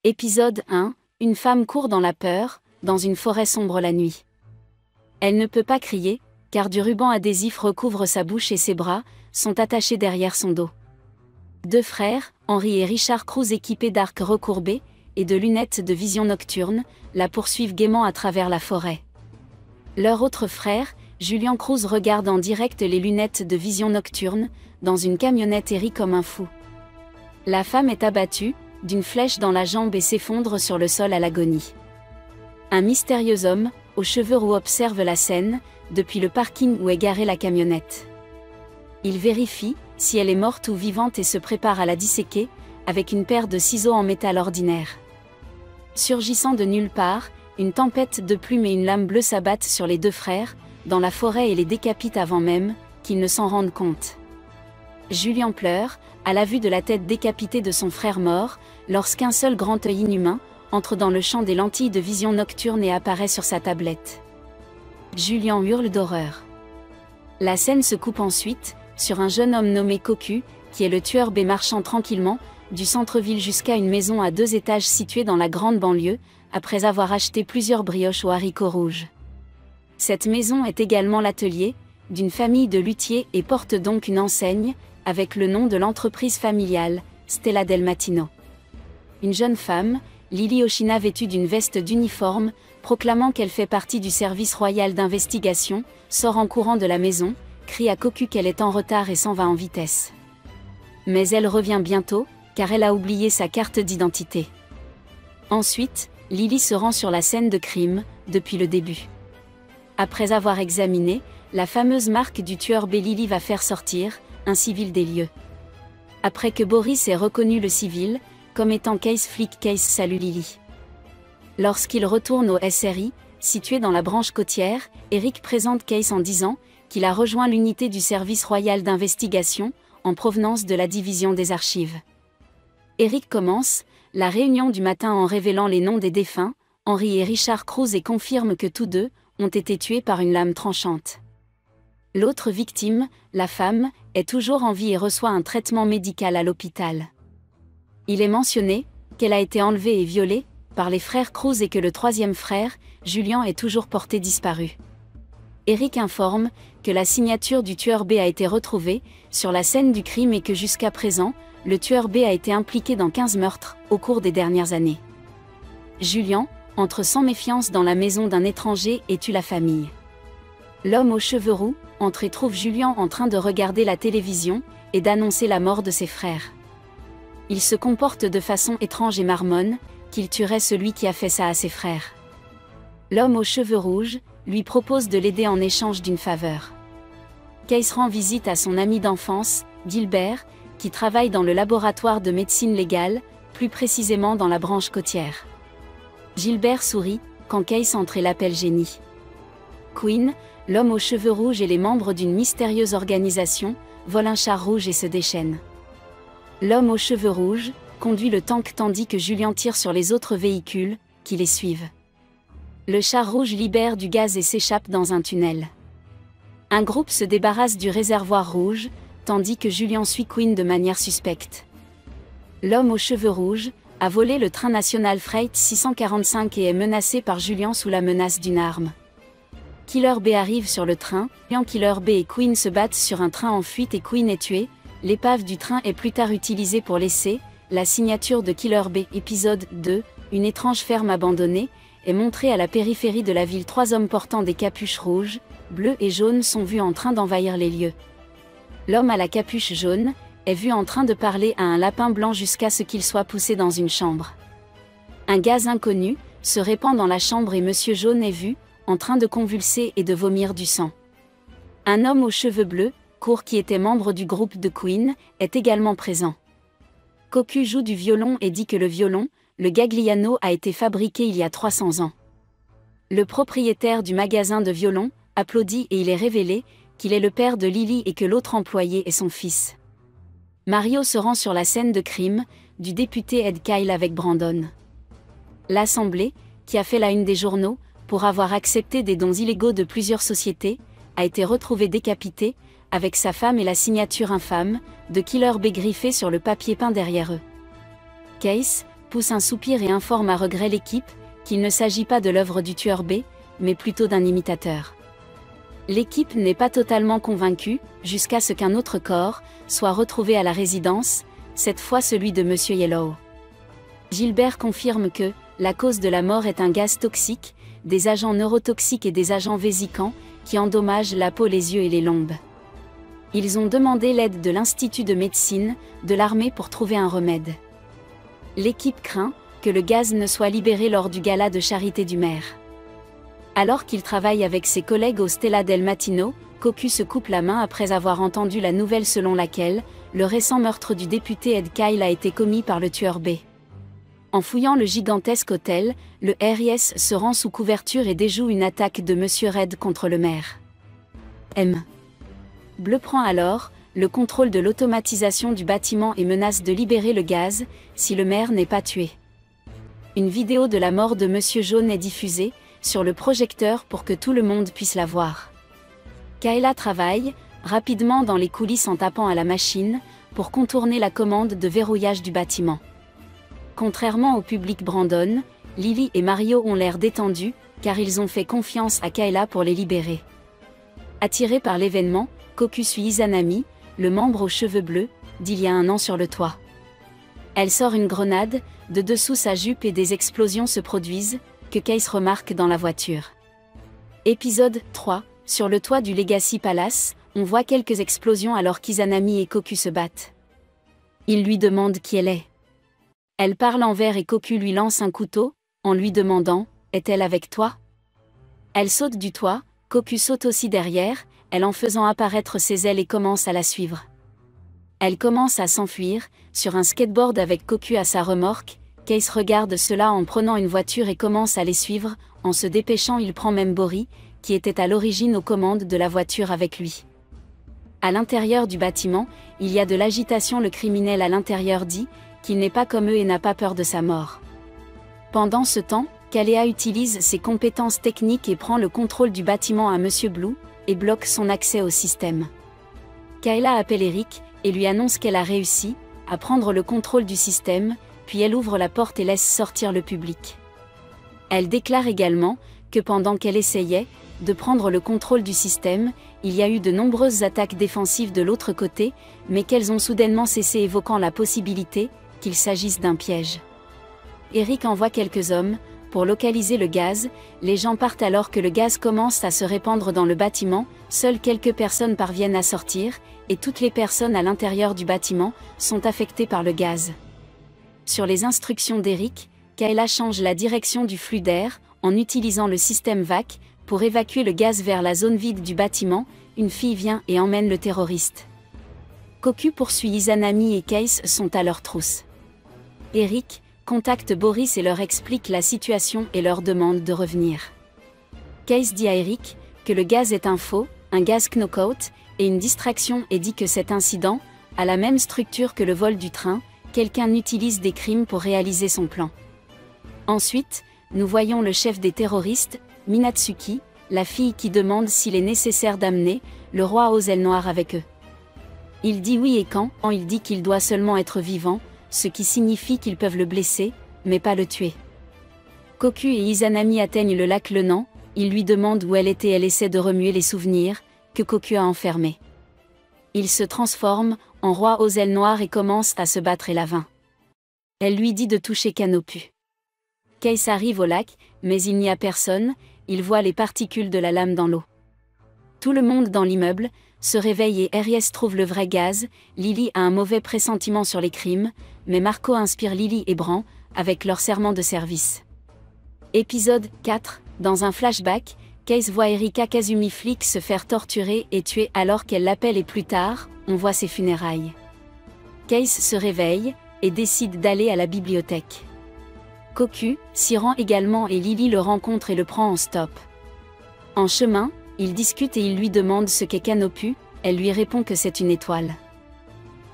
Épisode 1. Une femme court dans la peur, dans une forêt sombre la nuit. Elle ne peut pas crier, car du ruban adhésif recouvre sa bouche et ses bras, sont attachés derrière son dos. Deux frères, Henry et Richard Cruz équipés d'arcs recourbés, et de lunettes de vision nocturne, la poursuivent gaiement à travers la forêt. Leur autre frère, Julian Cruz regarde en direct les lunettes de vision nocturne, dans une camionnette et rit comme un fou. La femme est abattue, d'une flèche dans la jambe et s'effondre sur le sol à l'agonie. Un mystérieux homme, aux cheveux roux observe la scène, depuis le parking où est garée la camionnette. Il vérifie, si elle est morte ou vivante et se prépare à la disséquer, avec une paire de ciseaux en métal ordinaire. Surgissant de nulle part, une tempête de plumes et une lame bleue s'abattent sur les deux frères, dans la forêt et les décapitent avant même, qu'ils ne s'en rendent compte. Julian pleure, à la vue de la tête décapitée de son frère mort, lorsqu'un seul grand œil inhumain entre dans le champ des lentilles de vision nocturne et apparaît sur sa tablette. Julian hurle d'horreur. La scène se coupe ensuite, sur un jeune homme nommé Cocu, qui est le tueur B marchant tranquillement, du centre-ville jusqu'à une maison à 2 étages située dans la grande banlieue, après avoir acheté plusieurs brioches aux haricots rouges. Cette maison est également l'atelier d'une famille de luthiers et porte donc une enseigne, avec le nom de l'entreprise familiale, Stella Del Mattino. Une jeune femme, Lily Oshina vêtue d'une veste d'uniforme, proclamant qu'elle fait partie du service royal d'investigation, sort en courant de la maison, crie à Cocu qu'elle est en retard et s'en va en vitesse. Mais elle revient bientôt, car elle a oublié sa carte d'identité. Ensuite, Lily se rend sur la scène de crime, depuis le début. Après avoir examiné la fameuse marque du tueur B, Lily va faire sortir un civil des lieux. Après que Boris ait reconnu le civil comme étant Case Flick, Case salue Lily. Lorsqu'il retourne au SRI, situé dans la branche côtière, Eric présente Case en disant qu'il a rejoint l'unité du service royal d'investigation, en provenance de la division des archives. Eric commence la réunion du matin en révélant les noms des défunts, Henry et Richard Cruz, et confirme que tous deux ont été tués par une lame tranchante. L'autre victime, la femme, est toujours en vie et reçoit un traitement médical à l'hôpital. Il est mentionné qu'elle a été enlevée et violée par les frères Cruz et que le troisième frère, Julian, est toujours porté disparu. Eric informe que la signature du tueur B a été retrouvée sur la scène du crime et que jusqu'à présent, le tueur B a été impliqué dans 15 meurtres au cours des dernières années. Julian entre sans méfiance dans la maison d'un étranger et tue la famille. L'homme aux cheveux roux entre et trouve Julian en train de regarder la télévision et d'annoncer la mort de ses frères. Il se comporte de façon étrange et marmonne qu'il tuerait celui qui a fait ça à ses frères. L'homme aux cheveux rouges lui propose de l'aider en échange d'une faveur. Case rend visite à son ami d'enfance, Gilbert, qui travaille dans le laboratoire de médecine légale, plus précisément dans la branche côtière. Gilbert sourit quand Case entre et l'appelle génie. Quinn, l'homme aux cheveux rouges et les membres d'une mystérieuse organisation, volent un char rouge et se déchaînent. L'homme aux cheveux rouges conduit le tank tandis que Julian tire sur les autres véhicules, qui les suivent. Le char rouge libère du gaz et s'échappe dans un tunnel. Un groupe se débarrasse du réservoir rouge, tandis que Julian suit Quinn de manière suspecte. L'homme aux cheveux rouges a volé le train national Freight 645 et est menacé par Julian sous la menace d'une arme. Killer B arrive sur le train, Killer B et Quinn se battent sur un train en fuite et Quinn est tué. L'épave du train est plus tard utilisée pour laisser la signature de Killer B. Épisode 2, une étrange ferme abandonnée, est montrée à la périphérie de la ville. 3 hommes portant des capuches rouges, bleues et jaunes sont vus en train d'envahir les lieux. L'homme à la capuche jaune est vu en train de parler à un lapin blanc jusqu'à ce qu'il soit poussé dans une chambre. Un gaz inconnu se répand dans la chambre et Monsieur Jaune est vu en train de convulser et de vomir du sang. Un homme aux cheveux bleus, court, qui était membre du groupe de Quinn, est également présent. Cocu joue du violon et dit que le violon, le Gagliano, a été fabriqué il y a 300 ans. Le propriétaire du magasin de violons applaudit et il est révélé qu'il est le père de Lily et que l'autre employé est son fils. Mario se rend sur la scène de crime du député Ed Kyle avec Brandon. L'Assemblée, qui a fait la une des journaux pour avoir accepté des dons illégaux de plusieurs sociétés, a été retrouvée décapitée, avec sa femme et la signature infâme de Killer B griffée sur le papier peint derrière eux. Case, pousse un soupir et informe à regret l'équipe qu'il ne s'agit pas de l'œuvre du tueur B, mais plutôt d'un imitateur. L'équipe n'est pas totalement convaincue, jusqu'à ce qu'un autre corps soit retrouvé à la résidence, cette fois celui de Monsieur Yellow. Gilbert confirme que la cause de la mort est un gaz toxique, des agents neurotoxiques et des agents vésicants, qui endommagent la peau, les yeux et les lombes. Ils ont demandé l'aide de l'Institut de médecine, de l'armée pour trouver un remède. L'équipe craint que le gaz ne soit libéré lors du gala de charité du maire. Alors qu'il travaille avec ses collègues au Stella del Mattino, Cocu se coupe la main après avoir entendu la nouvelle selon laquelle le récent meurtre du député Ed Kyle a été commis par le tueur B. En fouillant le gigantesque hôtel, le RIS se rend sous couverture et déjoue une attaque de Monsieur Red contre le maire. M. Bleu prend alors le contrôle de l'automatisation du bâtiment et menace de libérer le gaz si le maire n'est pas tué. Une vidéo de la mort de Monsieur Jaune est diffusée sur le projecteur pour que tout le monde puisse la voir. Kayla travaille rapidement dans les coulisses en tapant à la machine pour contourner la commande de verrouillage du bâtiment. Contrairement au public Brandon, Lily et Mario ont l'air détendus, car ils ont fait confiance à Kayla pour les libérer. Attiré par l'événement, Cocu suit Izanami, le membre aux cheveux bleus, d'il y a un an sur le toit. Elle sort une grenade, de dessous sa jupe et des explosions se produisent, que Case remarque dans la voiture. Épisode 3, sur le toit du Legacy Palace, on voit quelques explosions alors qu'Izanami et Cocu se battent. Il lui demande qui elle est. Elle parle envers et Cocu lui lance un couteau, en lui demandant « Est-elle avec toi ?» Elle saute du toit, Cocu saute aussi derrière, elle en faisant apparaître ses ailes et commence à la suivre. Elle commence à s'enfuir, sur un skateboard avec Cocu à sa remorque, Case regarde cela en prenant une voiture et commence à les suivre, en se dépêchant il prend même Bori, qui était à l'origine aux commandes de la voiture avec lui. À l'intérieur du bâtiment, il y a de l'agitation, le criminel à l'intérieur dit qu'il n'est pas comme eux et n'a pas peur de sa mort. Pendant ce temps, Kalea utilise ses compétences techniques et prend le contrôle du bâtiment à Monsieur Blue, et bloque son accès au système. Kayla appelle Eric, et lui annonce qu'elle a réussi à prendre le contrôle du système, puis elle ouvre la porte et laisse sortir le public. Elle déclare également que pendant qu'elle essayait de prendre le contrôle du système, il y a eu de nombreuses attaques défensives de l'autre côté, mais qu'elles ont soudainement cessé, évoquant la possibilité qu'il s'agisse d'un piège. Eric envoie quelques hommes pour localiser le gaz, les gens partent alors que le gaz commence à se répandre dans le bâtiment, seules quelques personnes parviennent à sortir, et toutes les personnes à l'intérieur du bâtiment sont affectées par le gaz. Sur les instructions d'Eric, Kayla change la direction du flux d'air, en utilisant le système VAC, pour évacuer le gaz vers la zone vide du bâtiment. Une fille vient et emmène le terroriste. Cocu poursuit Izanami et Case sont à leur trousse. Eric contacte Boris et leur explique la situation et leur demande de revenir. Case dit à Eric que le gaz est un faux, un gaz knockout, et une distraction, et dit que cet incident a la même structure que le vol du train, quelqu'un utilise des crimes pour réaliser son plan. Ensuite, nous voyons le chef des terroristes, Minatsuki, la fille qui demande s'il est nécessaire d'amener le roi aux ailes noires avec eux. Il dit oui et quand il dit qu'il doit seulement être vivant, ce qui signifie qu'ils peuvent le blesser, mais pas le tuer. Cocu et Izanami atteignent le lac Lenan, il lui demande où elle était, elle essaie de remuer les souvenirs que Cocu a enfermés. Il se transforme en roi aux ailes noires et commence à se battre et la vainc. Elle lui dit de toucher Canopu. Case arrive au lac, mais il n'y a personne, il voit les particules de la lame dans l'eau. Tout le monde dans l'immeuble se réveille et RIS trouve le vrai gaz. Lily a un mauvais pressentiment sur les crimes, mais Marco inspire Lily et Bran avec leur serment de service. Épisode 4, dans un flashback, Case voit Erika Kazumi Flick se faire torturer et tuer alors qu'elle l'appelle et plus tard, on voit ses funérailles. Case se réveille et décide d'aller à la bibliothèque. Cocu s'y rend également et Lily le rencontre et le prend en stop. En chemin, ils discutent et il lui demande ce qu'est Canopu, elle lui répond que c'est une étoile.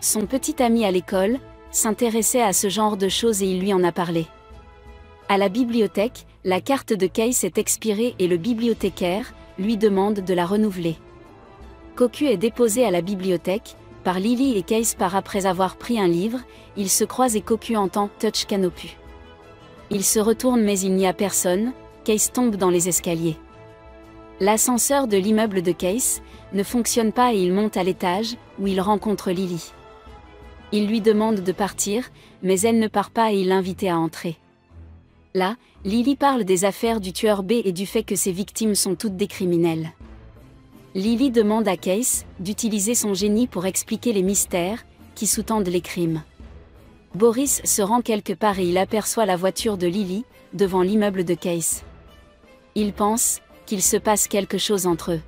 Son petit ami à l'école s'intéressait à ce genre de choses et il lui en a parlé. À la bibliothèque, la carte de Case est expirée et le bibliothécaire lui demande de la renouveler. Cocu est déposé à la bibliothèque par Lily et Case part après avoir pris un livre, ils se croisent et Cocu entend « Touch Canopu ». Il se retourne mais il n'y a personne, Case tombe dans les escaliers. L'ascenseur de l'immeuble de Case ne fonctionne pas et il monte à l'étage, où il rencontre Lily. Il lui demande de partir, mais elle ne part pas et il l'invite à entrer. Là, Lily parle des affaires du tueur B et du fait que ses victimes sont toutes des criminels. Lily demande à Case d'utiliser son génie pour expliquer les mystères qui sous-tendent les crimes. Boris se rend quelque part et il aperçoit la voiture de Lily devant l'immeuble de Case. Il pense qu'il se passe quelque chose entre eux.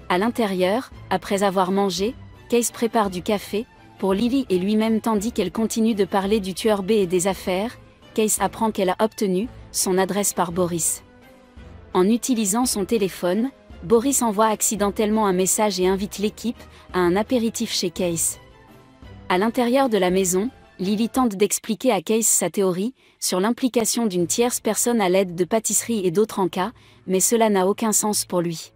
À l'intérieur, après avoir mangé, Case prépare du café pour Lily et lui-même tandis qu'elle continue de parler du tueur B et des affaires. Case apprend qu'elle a obtenu son adresse par Boris. En utilisant son téléphone, Boris envoie accidentellement un message et invite l'équipe à un apéritif chez Case. À l'intérieur de la maison, Lily tente d'expliquer à Case sa théorie sur l'implication d'une tierce personne à l'aide de pâtisseries et d'autres encas, mais cela n'a aucun sens pour lui.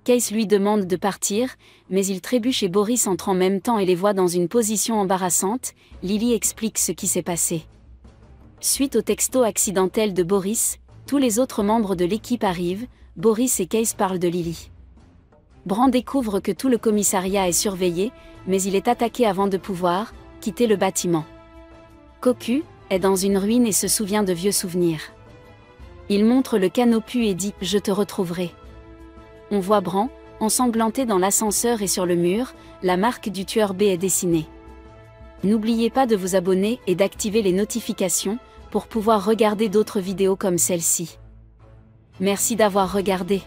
Case lui demande de partir, mais il trébuche et Boris entre en même temps et les voit dans une position embarrassante. Lily explique ce qui s'est passé. Suite au texto accidentel de Boris, tous les autres membres de l'équipe arrivent, Boris et Case parlent de Lily. Bran découvre que tout le commissariat est surveillé, mais il est attaqué avant de pouvoir quitter le bâtiment. Cocu est dans une ruine et se souvient de vieux souvenirs. Il montre le canopus et dit « Je te retrouverai ». On voit Bran, ensanglanté dans l'ascenseur et sur le mur, la marque du tueur B est dessinée. N'oubliez pas de vous abonner et d'activer les notifications pour pouvoir regarder d'autres vidéos comme celle-ci. Merci d'avoir regardé.